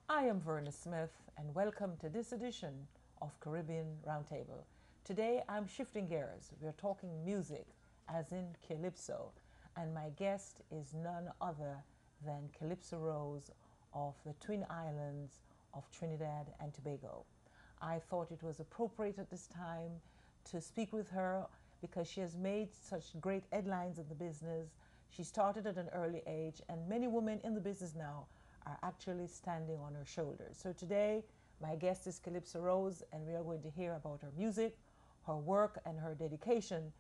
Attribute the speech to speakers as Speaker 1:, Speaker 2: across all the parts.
Speaker 1: I am Verna Smith, and welcome to this edition of Caribbean Roundtable. Today I'm shifting gears. We're talking music, as in Calypso, and my guest is none other than Calypso Rose of the Twin Islands of Trinidad and Tobago. I thought it was appropriate at this time to speak with her because she has made such great headlines in the business. She started at an early age, and many women in the business now are actually standing on her shoulders. So today, my guest is Calypso Rose, and we are going to hear about her music, her work, and her dedication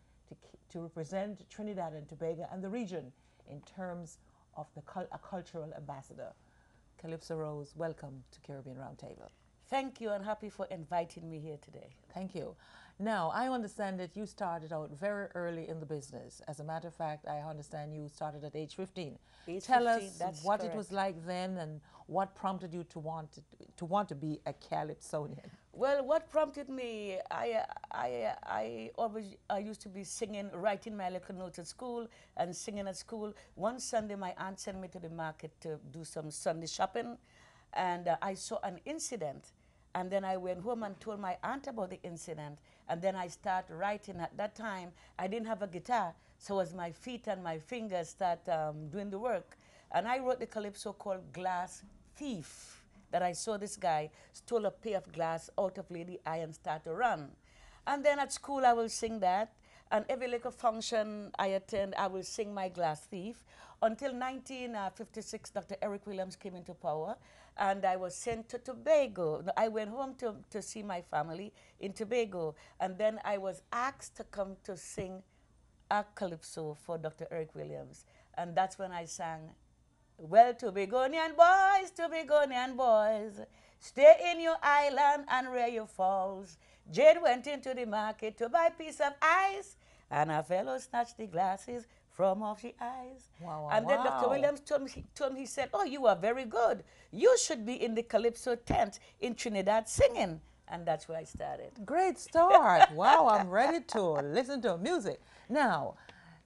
Speaker 1: to represent Trinidad and Tobago and the region in terms of a cultural ambassador. Calypso Rose, welcome to Caribbean Roundtable.
Speaker 2: Thank you, and happy for inviting me here today.
Speaker 1: Thank you. Now, I understand that you started out very early in the business. As a matter of fact, I understand you started at age 15. Tell
Speaker 2: 15,
Speaker 1: us
Speaker 2: that's
Speaker 1: what
Speaker 2: correct.
Speaker 1: it was like then and what prompted you to want to be a Calypsonian.
Speaker 2: Well, what prompted me, I used to be singing, writing my little notes at school and singing at school. One Sunday, my aunt sent me to the market to do some Sunday shopping, and I saw an incident. And then I went home and told my aunt about the incident. And then I started writing. At that time, I didn't have a guitar, so it was my feet and my fingers start doing the work. And I wrote the calypso called Glass Thief, that I saw this guy stole a pair of glass out of Lady Eye and start to run. And then at school, I will sing that. And every little function I attend, I will sing my Glass Thief. Until 1956, Dr. Eric Williams came into power, and I was sent to Tobago. I went home to see my family in Tobago, and then I was asked to come to sing a calypso for Dr. Eric Williams. And that's when I sang, well, Tobagonian boys, stay in your island and rear your falls. Jade went into the market to buy a piece of ice, and a fellow snatched the glasses from off the eyes.
Speaker 1: Wow, wow,
Speaker 2: And then Dr.
Speaker 1: wow.
Speaker 2: Williams told me, he said, oh, you are very good. You should be in the Calypso tent in Trinidad singing. And that's where I started.
Speaker 1: Great start. Wow, I'm ready to listen to music. Now,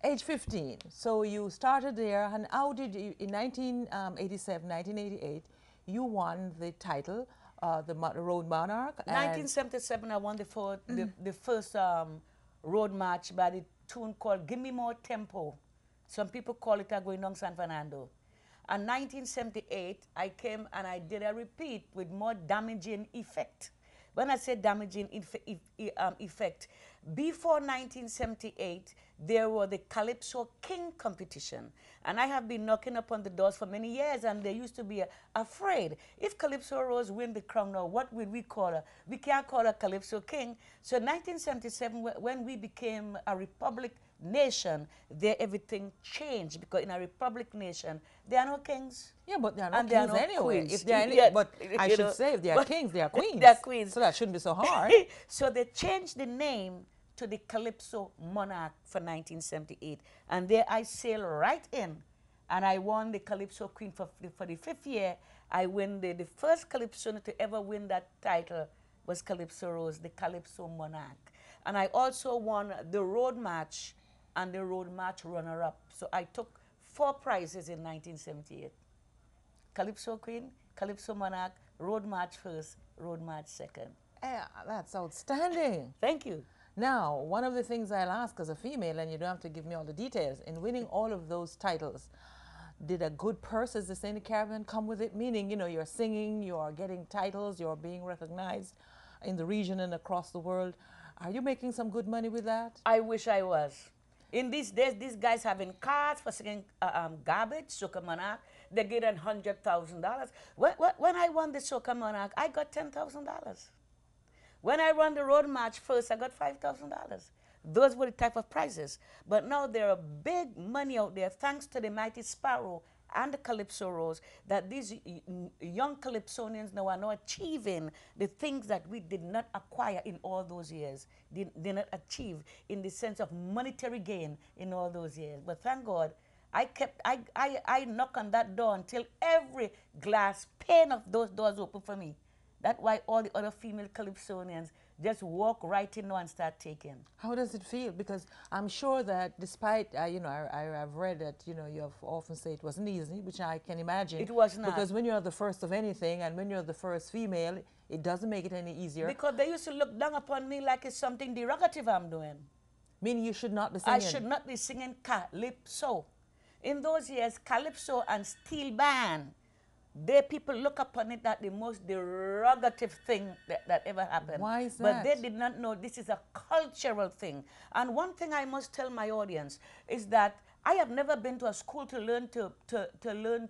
Speaker 1: age 15. So you started there, and how did you, in 1987, 1988, you won the title, the Road Monarch.
Speaker 2: 1977, I won the first road march by the tune called Give Me More Tempo. Some people call it Going Down San Fernando. And 1978, I came and I did a repeat with more damaging effect. When I say damaging effect, before 1978, there were the Calypso King competition. And I have been knocking upon the doors for many years, and they used to be afraid. If Calypso Rose win the crown now, what will we call her? We can't call her Calypso King. So 1977, when we became a republic nation, there everything changed, because in a republic nation, there are no kings.
Speaker 1: Yeah, but they are not
Speaker 2: And there are
Speaker 1: kings
Speaker 2: no
Speaker 1: anyway.
Speaker 2: queens.
Speaker 1: If they are
Speaker 2: Yeah,
Speaker 1: but I
Speaker 2: you
Speaker 1: should
Speaker 2: know,
Speaker 1: say, if they are
Speaker 2: but
Speaker 1: kings, they are queens.
Speaker 2: they are queens.
Speaker 1: So that shouldn't be so hard.
Speaker 2: So they changed the name to the Calypso Monarch for 1978. And there I sailed right in, and I won the Calypso Queen for the fifth year. I win the first Calypsonian to ever win that title was Calypso Rose, the Calypso Monarch. And I also won the Road March and the Road March runner-up. So I took 4 prizes in 1978. Calypso Queen, Calypso Monarch, Road March first, Road March second.
Speaker 1: Yeah, that's outstanding.
Speaker 2: Thank you.
Speaker 1: Now, one of the things I'll ask as a female, and you don't have to give me all the details, in winning all of those titles, did a good purse, as they say in the Caribbean, come with it? Meaning, you know, you're singing, you're getting titles, you're being recognized in the region and across the world. Are you making some good money with that?
Speaker 2: I wish I was. In these days, these guys having cars for singing garbage, Soca Monarch, they get $100,000. When I won the Soca Monarch, I got $10,000. When I won the Road March first, I got $5,000. Those were the type of prizes. But now there are big money out there, thanks to the Mighty Sparrow and the Calypso Rose, that these young Calypsonians now are now achieving the things that we did not acquire in all those years, did not achieve in the sense of monetary gain in all those years. But thank God, I knock on that door until every glass pane of those doors open for me. That's why all the other female Calypsonians, just walk right in now and start taking.
Speaker 1: How does it feel? Because I'm sure that despite, you know, I've read that, you know, you have often said it wasn't easy, which I can imagine.
Speaker 2: It was not.
Speaker 1: Because when you're the first of anything and when you're the first female, it doesn't make it any easier.
Speaker 2: Because they used to look down upon me like it's something derogative I'm doing.
Speaker 1: Meaning you should not be singing.
Speaker 2: I should not be singing calypso. In those years, calypso and steel band, people look upon it that the most derogative thing that ever happened.
Speaker 1: Why is
Speaker 2: But
Speaker 1: that?
Speaker 2: they did not know this is a cultural thing. And one thing I must tell my audience is that I have never been to a school to learn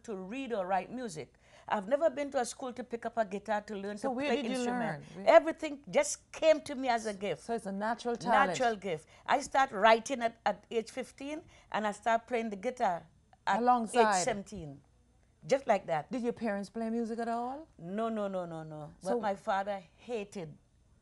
Speaker 2: to read or write music. I've never been to a school to pick up a guitar to learn to play instrument. Everything just came to me as a gift.
Speaker 1: So it's a natural talent.
Speaker 2: Natural gift. I start writing at age 15 and I start playing the guitar at age 17. Just like that.
Speaker 1: Did your parents play music at all?
Speaker 2: No, no, no, no, no.
Speaker 1: So
Speaker 2: but my father hated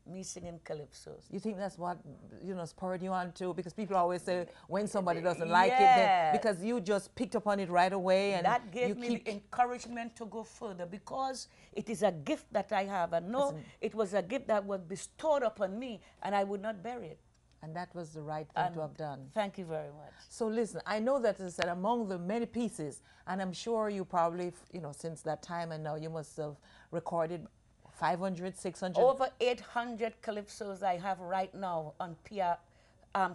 Speaker 2: me singing calypsos.
Speaker 1: You think that's what, you know, spurred you on to? Because people always say when somebody doesn't like it,
Speaker 2: Yeah.
Speaker 1: because you just picked up on it right away. And
Speaker 2: that gave me the encouragement to go further because it is a gift that I have. And no, it was a gift that was bestowed upon me and I would not bury it.
Speaker 1: And that was the right thing to have done.
Speaker 2: Thank you very much.
Speaker 1: So listen, I know that as I said, among the many pieces, and I'm sure you probably, you know, since that time and now you must have recorded 500, 600?
Speaker 2: Over 800 calypsos I have right now on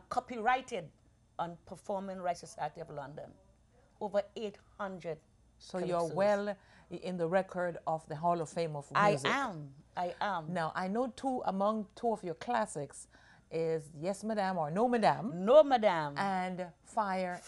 Speaker 2: copyrighted on Performing Rights Society of London. Over 800
Speaker 1: So
Speaker 2: calypsos.
Speaker 1: you're well in the record of the Hall of Fame of music.
Speaker 2: I am.
Speaker 1: Now, I know among two of your classics is Yes Madame or No Madame.
Speaker 2: No Madame.
Speaker 1: And Fire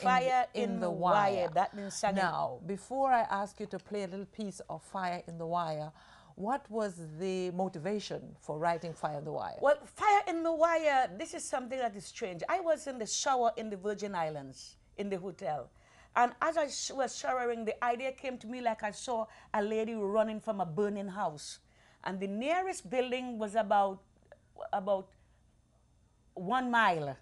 Speaker 1: in the
Speaker 2: Wire.
Speaker 1: Wire.
Speaker 2: That means singing.
Speaker 1: Now, before I ask you to play a little piece of Fire in the Wire, what was the motivation for writing Fire in the Wire?
Speaker 2: Well, Fire in the Wire, this is something that is strange. I was in the shower in the Virgin Islands, in the hotel. And as I was showering, the idea came to me like I saw a lady running from a burning house. And the nearest building was about 1 mile.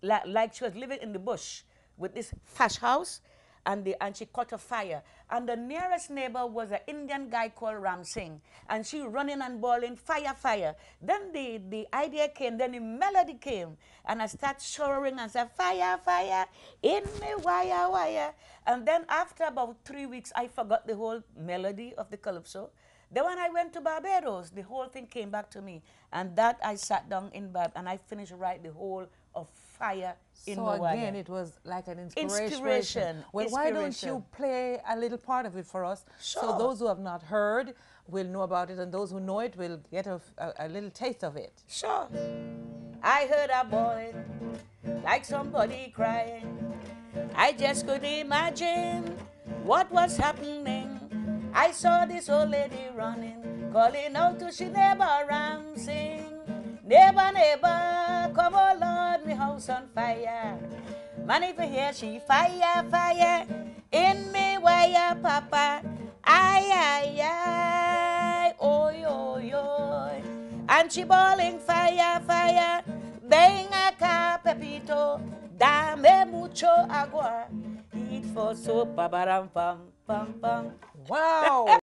Speaker 2: Like she was living in the bush with this thatch house, and she caught a fire. And the nearest neighbor was an Indian guy called Ram Singh, and she running and bawling, fire, fire. Then the idea came, then the melody came, and I started showering and said, fire, fire, in the wire, wire. And then after about 3 weeks, I forgot the whole melody of the calypso. Then when I went to Barbados, the whole thing came back to me. And that I sat down in Barbados, and I finished write the whole of Fire in the Wire.
Speaker 1: So again, it was like an
Speaker 2: inspiration.
Speaker 1: Well, why don't you play a little part of it for us?
Speaker 2: Sure.
Speaker 1: So those who have not heard will know about it, and those who know it will get a little taste of it.
Speaker 2: Sure. I heard a boy like somebody crying. I just couldn't imagine what was happening. I saw this old lady running, calling out to she neighbor Ram Singh. Neighbor, neighbor, come oh Lord, me house on fire. Man, if you hear she fire, fire, in me wire, papa. Ay, ay, ay, oy, oy, oy. And she bawling fire, fire, venga acá, Pepito, dame mucho agua. Eat for soap, babaram, pam, pam, pam.
Speaker 1: Wow!